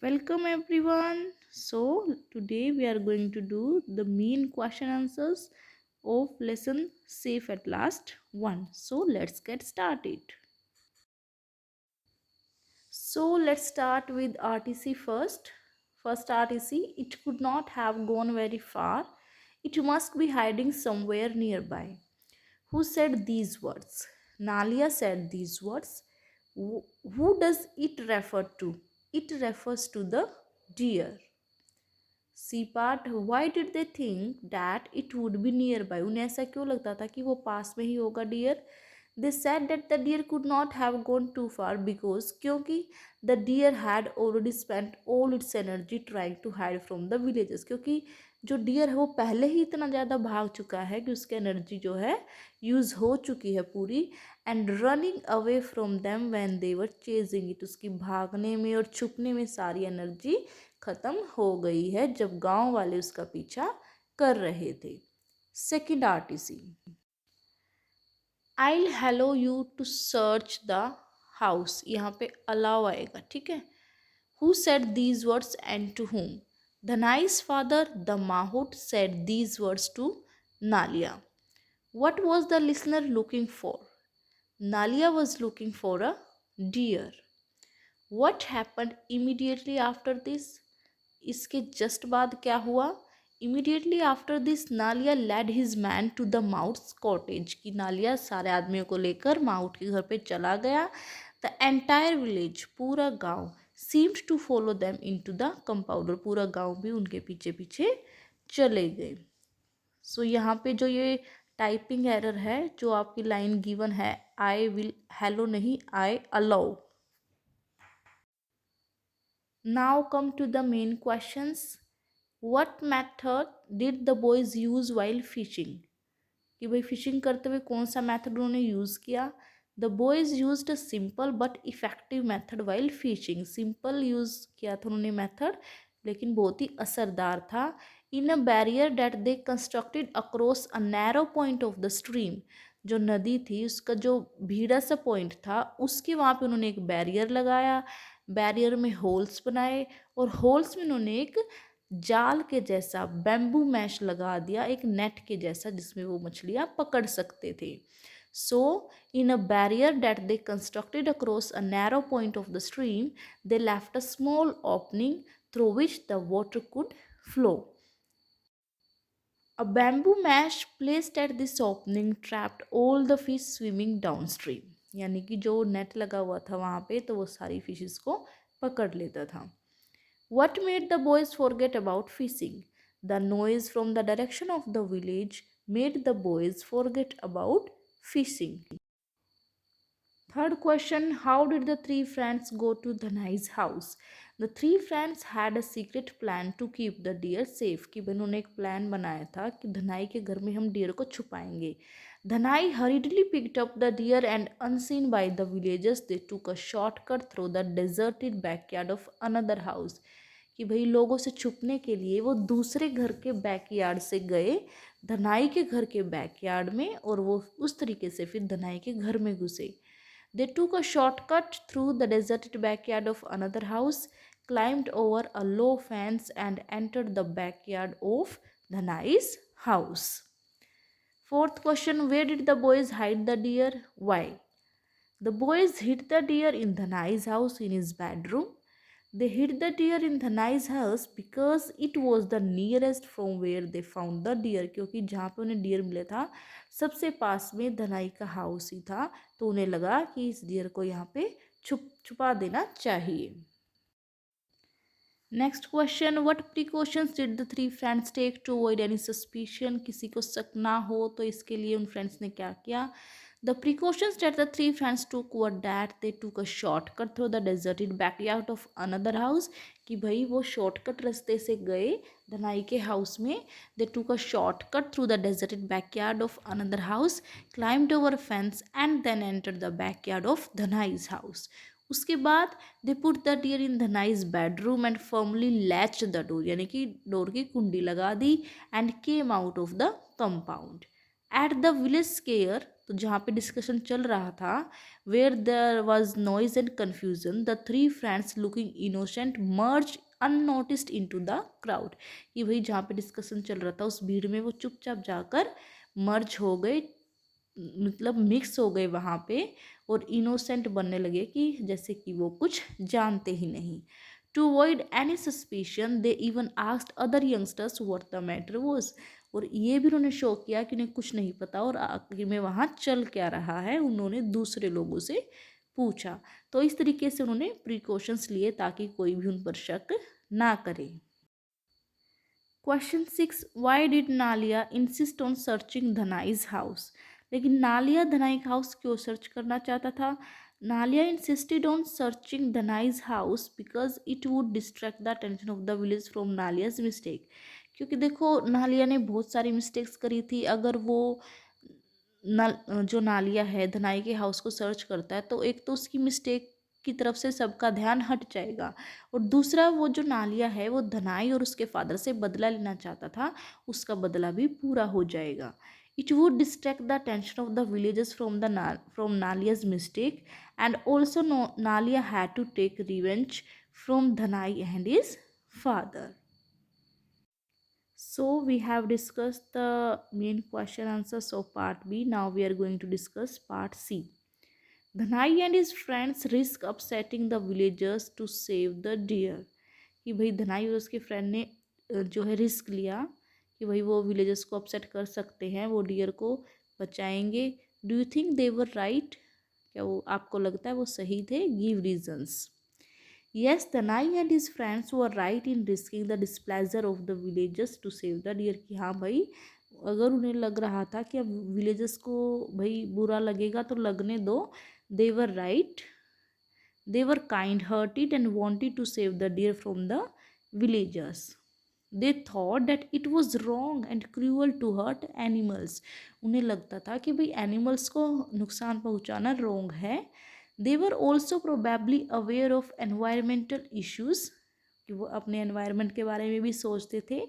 Welcome everyone. So today we are going to do the main question answers of lesson Safe at Last 1. So let's get started. So let's start with RTC first. First RTC, it could not have gone very far. It must be hiding somewhere nearby. Who said these words? Nalia said these words. Who does it refer to? It refers to the deer. See part Y did they think that it would be near by, उन्हें ऐसा क्यों लगता था कि वो पास में ही होगा deer. They said that the deer could not have gone too far because क्योंकि the deer had already spend all its energy trying to hide from the villages, क्योंकि जो डियर है वो पहले ही इतना ज़्यादा भाग चुका है कि उसकी एनर्जी जो है यूज़ हो चुकी है पूरी. And running away from them when they were chasing it, उसकी भागने में और छुपने में सारी एनर्जी खत्म हो गई है जब गांव वाले उसका पीछा कर रहे थे. सेकंड आरटीसी, I allow you to search the house, यहाँ पे अलाउ आएगा. ठीक है. Who said these words and to whom? Dhanai's father the mahout said these words to Nalia. What was the listener looking for? Nalia was looking for a deer. What happened immediately after this? इसके just बाद क्या हुआ? Immediately after this Nalia led his men to the mahout's cottage, कि नालिया सारे आदमियों को लेकर mouth के घर पे चला गया. द एंटायर विलेज, पूरा गांव, seemed to follow them into the compounder, पूरा गांव भी उनके पीछे पीछे चले गए. सो यहाँ पे जो ये टाइपिंग एरर है, जो आपकी लाइन गिवन है आई विल हेलो नहीं आई allow. Now come to the main questions. What method did the boys use while fishing? कि भाई फिशिंग करते हुए कौन सा मेथड उन्होंने यूज़ किया? The boys used a simple but effective method while fishing. Simple use किया था उन्होंने मेथड, लेकिन बहुत ही असरदार था. In a barrier that they constructed across a narrow point of the stream, जो नदी थी उसका जो भीड़ा सा पॉइंट था उसके वहाँ पे उन्होंने एक बैरियर लगाया. बैरियर में होल्स बनाए और होल्स में उन्होंने एक जाल के जैसा बैम्बू मैश लगा दिया, एक नेट के जैसा, जिसमें वो मछलियाँ पकड़ सकते थे. So in a barrier that they constructed across a narrow point of the stream they left a small opening through which the water could flow. A bamboo mesh placed at this opening trapped all the fish swimming downstream. यानी कि जो net लगा हुआ था वहाँ पे तो वो सारी फिशेस को पकड़ लेता था. What made the boys forget about fishing? The noise from the direction of the village made the boys forget about fishing. Third question, how did the three friends go to Dhanai's house? The three friends had a secret plan to keep the deer safe. कि उन्होंने एक plan बनाया था कि धनाई के घर में हम डियर को छुपाएंगे. Dhanai hurriedly picked up the deer and unseen by the villagers they took a shortcut through the deserted backyard of another house. कि भाई लोगों से छुपने के लिए वो दूसरे घर के बैकयार्ड से गए धनाई के घर के बैकयार्ड में, और वो उस तरीके से फिर धनाई के घर में घुसे. They took a shortcut through the deserted backyard of another house, climbed over a low fence, and entered the backyard of Dhanai's house. Fourth question, where did the boys hide the deer? Why? The boys hid the deer in Dhanai's house in his bedroom. They hid the deer in Dhanai's house because it was the nearest from where they found the deer. क्योंकि जहाँ पे उन्हें dear मिला था सबसे पास में धनाई का house ही था, तो उन्हें लगा कि इस डियर को यहाँ पे छुपा देना चाहिए. Next question, what precautions did the three friends take to avoid any suspicion? किसी को शक ना हो तो इसके लिए उन फ्रेंड्स ने क्या किया? The precautions that the three friends took were that they took a shortcut through the deserted backyard of another house. कि भाई वो शॉर्टकट रास्ते से गए धनाई के हाउस में. They took a shortcut through the deserted backyard of another house, climbed over a fence and then entered the backyard of Dhanai's house. उसके बाद they put the deer in Dhanai's bedroom and firmly latch the door, यानी कि door की कुंडी लगा दी, and came out of the compound. At the village square, तो जहाँ पे डिस्कशन चल रहा था, where there was noise and confusion, the three friends looking innocent merge unnoticed into the crowd. कि भाई जहाँ पे डिस्कशन चल रहा था उस भीड़ में वो चुपचाप जाकर मर्ज हो गए, मतलब मिक्स हो गए वहाँ पे, और इनोसेंट बनने लगे कि जैसे कि वो कुछ जानते ही नहीं। To avoid any suspicion they even asked other youngsters what the matter was. और ये भी उन्होंने शो किया कि उन्हें कुछ नहीं पता और आखिर में वहाँ चल क्या रहा है, उन्होंने दूसरे लोगों से पूछा। तो इस तरीके से उन्होंने प्रिकॉशंस लिए ताकि कोई भी उन पर शक ना करे। Question 6, why did Nalia insist on searching Dhanai's house. लेकिन नालिया धनाई का हाउस क्यों सर्च करना चाहता था? Nalia insisted on searching Dhanai's house because it would distract the attention of the village from नालियाज mistake. क्योंकि देखो नालिया ने बहुत सारी मिस्टेक्स करी थी। अगर वो जो नालिया है धनाई के हाउस को सर्च करता है तो एक तो उसकी मिस्टेक की तरफ से सबका ध्यान हट जाएगा, और दूसरा वो जो नालिया है वो धनाई और उसके फादर से बदला लेना चाहता था, उसका बदला भी पूरा हो जाएगा। It would distract the attention of the villages from नालियाज mistake, and also Naliya had to take revenge from Dhanai and his father. So we have discussed the main question answers of part B. Now we are going to discuss part C. Dhanai and his friends risk upsetting the villagers to save the deer. कि भाई धनाई और उसके friend ने जो है risk लिया कि भाई वो विलेजर्स को अपसेट कर सकते हैं, वो डियर को बचाएंगे। Do you think they were right? क्या वो आपको लगता है वो सही थे? Give reasons. Yes, Tanai and his friends were right in risking the displeasure of the villagers to save the deer। कि हाँ भाई, अगर उन्हें लग रहा था कि अब विलेजर्स को भाई बुरा लगेगा तो लगने दो। they were right, they were kind hearted and wanted to save the deer from the villagers. They thought that it was wrong and cruel to hurt animals। उन्हें लगता था कि भाई एनिमल्स को नुकसान पहुंचाना रॉन्ग है। They were also probably aware of environmental issues, कि वो अपने एनवायरनमेंट के बारे में भी सोचते थे,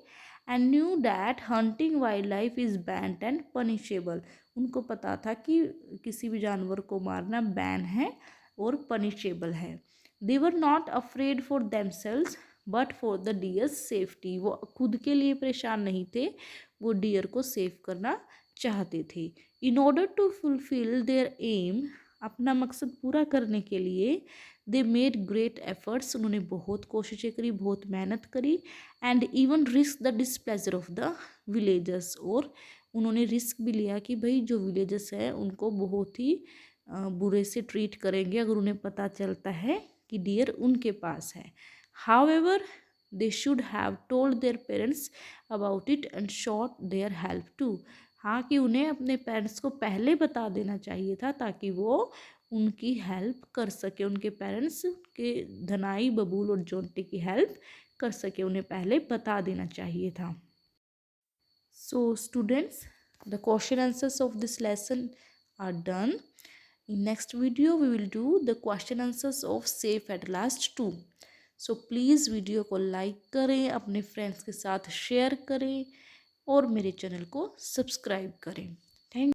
and knew that hunting wildlife is banned and punishable। उनको पता था कि किसी भी जानवर को मारना बैन है और पनिशेबल है। They were not afraid for themselves but for the deer's safety। वो खुद के लिए परेशान नहीं थे, वो डियर को सेव करना चाहते थे। In order to fulfill their aim, अपना मकसद पूरा करने के लिए, दे मेड ग्रेट एफर्ट्स, उन्होंने बहुत कोशिशें करी, बहुत मेहनत करी, and even risk the displeasure of the villagers. और उन्होंने रिस्क भी लिया कि भाई जो विलेजर्स हैं उनको बहुत ही बुरे से ट्रीट करेंगे अगर उन्हें पता चलता है कि डियर उनके पास है। However they should have told their parents about it and sought their help too. हाँ, कि उन्हें अपने पेरेंट्स को पहले बता देना चाहिए था ताकि वो उनकी हेल्प कर सके, उनके पेरेंट्स के धनाई, बबूल और जोंटी की हेल्प कर सके, उन्हें पहले बता देना चाहिए था। So students, the question answers of this lesson are done. In next video we will do the question answers of safe at last 2। So please video को लाइक करें, अपने फ्रेंड्स के साथ शेयर करें और मेरे चैनल को सब्सक्राइब करें।